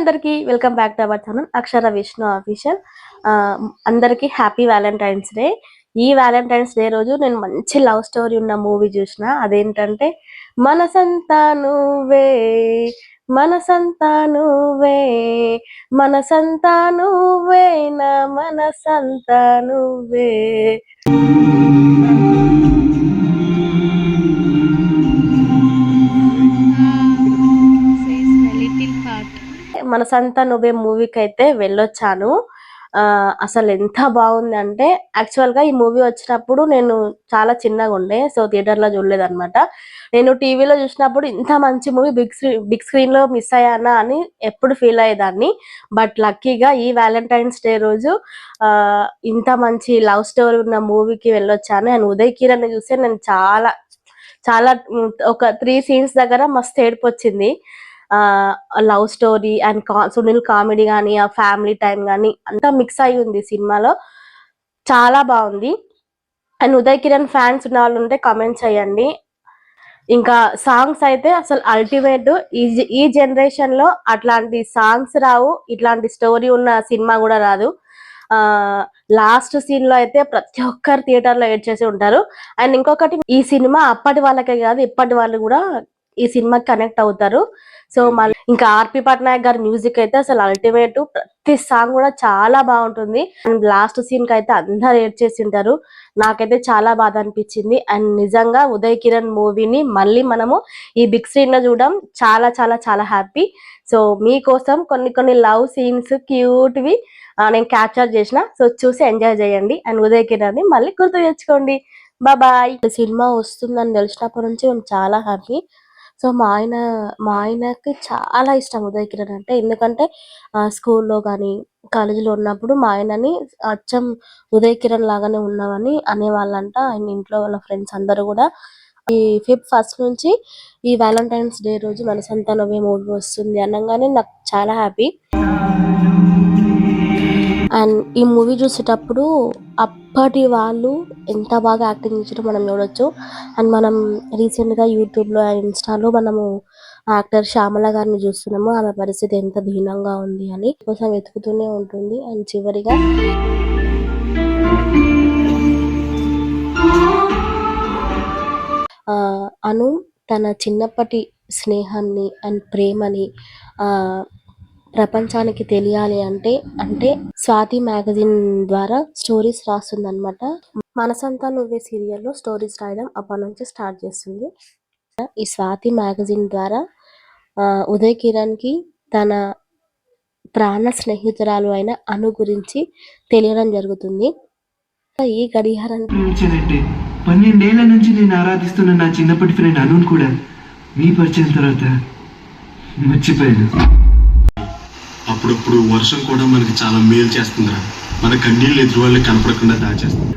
అందరికీ welcome back to our channel Akshara Vishnu official. అందరికీ happy Valentine's day. ఈ Valentine's day రోజు నేను మంచి లవ్ స్టోరీ ఉన్న మూవీ చూసిన. అదేంటంటే మనసంతా నువ్వే మనసంతా నువ్వే మనసంతా నువ్వే నా మనసంతా నువ్వే. మనసంతా నువ్వే మూవీకి అయితే వెళ్ళొచ్చాను. అసలు ఎంత బాగుంది అంటే, యాక్చువల్ గా ఈ మూవీ వచ్చినప్పుడు నేను చాలా చిన్నగా ఉండే, సో థియేటర్ లో చూడలేదు అనమాట. నేను టీవీలో చూసినప్పుడు ఇంత మంచి మూవీ బిగ్ స్క్రీన్ లో మిస్ అయ్యానా అని ఎప్పుడు ఫీల్ అయ్యేదాన్ని. బట్ లక్కీగా ఈ వ్యాలంటైన్స్ డే రోజు ఇంత మంచి లవ్ స్టోరీ ఉన్న మూవీకి వెళ్ళొచ్చాను. అండ్ ఉదయ్ కిరణ్ చూస్తే నేను చాలా చాలా ఒక 3 సీన్స్ దగ్గర మస్తు ఏడుపు వచ్చింది. Love story and Sunil comedy కానీ, ఆ ఫ్యామిలీ టైం కానీ అంతా మిక్స్ అయి ఉంది సినిమాలో. చాలా బాగుంది. అండ్ ఉదయ్ కిరణ్ ఫ్యాన్స్ ఉన్న వాళ్ళు ఉంటే కామెంట్ చేయండి. ఇంకా సాంగ్స్ అయితే అసలు అల్టిమేట్. ఈ జనరేషన్ లో అట్లాంటి సాంగ్స్ రావు, ఇట్లాంటి స్టోరీ ఉన్న సినిమా కూడా రాదు. లాస్ట్ సీన్ లో అయితే ప్రతి ఒక్కరు థియేటర్ లో ఏడ్ చేసి ఉంటారు. అండ్ ఇంకొకటి, ఈ సినిమా అప్పటి వాళ్ళకే కాదు ఇప్పటి వాళ్ళు కూడా ఈ సినిమాకి కనెక్ట్ అవుతారు. సో మళ్ళీ ఇంకా ఆర్పి పట్నాయక్ గారి మ్యూజిక్ అయితే అసలు అల్టిమేట్. ప్రతి సాంగ్ కూడా చాలా బాగుంటుంది. అండ్ లాస్ట్ సీన్ కి అయితే అందరు ఏడ్ చేసి ఉంటారు. నాకైతే చాలా బాధ అనిపించింది. అండ్ నిజంగా ఉదయ్ కిరణ్ మూవీని మళ్ళీ మనము ఈ బిగ్ స్క్రీన్ లో చూడడం చాలా చాలా చాలా హ్యాపీ. సో మీకోసం కొన్ని లవ్ సీన్స్ క్యూట్ వి నేను క్యాప్చర్ చేసిన. సో చూసి ఎంజాయ్ చేయండి. అండ్ ఉదయ్ కిరణ్ ని మళ్ళీ గుర్తు తెచ్చుకోండి. బాయ్. సినిమా వస్తుందని తెలిసినప్పటి నుంచి మేము చాలా హ్యాపీ. సో మా ఆయనకి చాలా ఇష్టం ఉదయ్ కిరణ్ అంటే. ఎందుకంటే స్కూల్లో కానీ కాలేజీలో ఉన్నప్పుడు మా ఆయనని అచ్చం ఉదయ్ కిరణ్ లాగానే ఉన్నామని అనేవాళ్ళంట. ఆయన ఇంట్లో వాళ్ళ ఫ్రెండ్స్ అందరూ కూడా. ఈ ఫిబ్రవరి 1 నుంచి ఈ వ్యాలంటైన్స్ డే రోజు మనసంతా నువ్వే మూవీ వస్తుంది అనగానే నాకు చాలా హ్యాపీ. అండ్ ఈ మూవీ చూసేటప్పుడు అప్పటి వాళ్ళు ఎంత బాగా యాక్టింగ్ చేసారో మనం చూడొచ్చు. అండ్ మనం రీసెంట్ గా యూట్యూబ్ లో అండ్ ఇన్స్టాలో మనము యాక్టర్ శ్యామల గారిని చూస్తున్నాము. ఆమె పరిస్థితి ఎంత దీనంగా ఉంది అని కోసం వెతుకుతూనే ఉంటుంది. అండ్ చివరిగా అను తన చిన్నప్పటి స్నేహాన్ని అండ్ ప్రేమని ప్రపంచానికి తెలియాలి అంటే స్వాతి మ్యాగజైన్ ద్వారా స్టోరీస్ రాస్తుంది అనమాట. మనసంతా నువ్వే సీరియల్లో స్టోరీస్ రాయడం అప్పటి నుంచి స్టార్ట్ చేస్తుంది. ఈ స్వాతి మ్యాగజైన్ ద్వారా ఉదయ్ కిరణ్ కి తన ప్రాణ స్నేహితురాలు అయిన అను గురించి తెలియడం జరుగుతుంది. ఈ గడియారం 12 ఏళ్ల నుంచి నేను ఆరాధిస్తున్న నా చిన్నప్పటి ఫ్రెండ్ అను కూడా మీ పరిచయం తర్వాత మర్చిపోయాను. అప్పుడప్పుడు వర్షం కూడా మనకి చాలా మేలు చేస్తుందిరా. మన కన్నీళ్ళు ఎదురు వాళ్ళకి కనపడకుండా దాచేస్తుంది.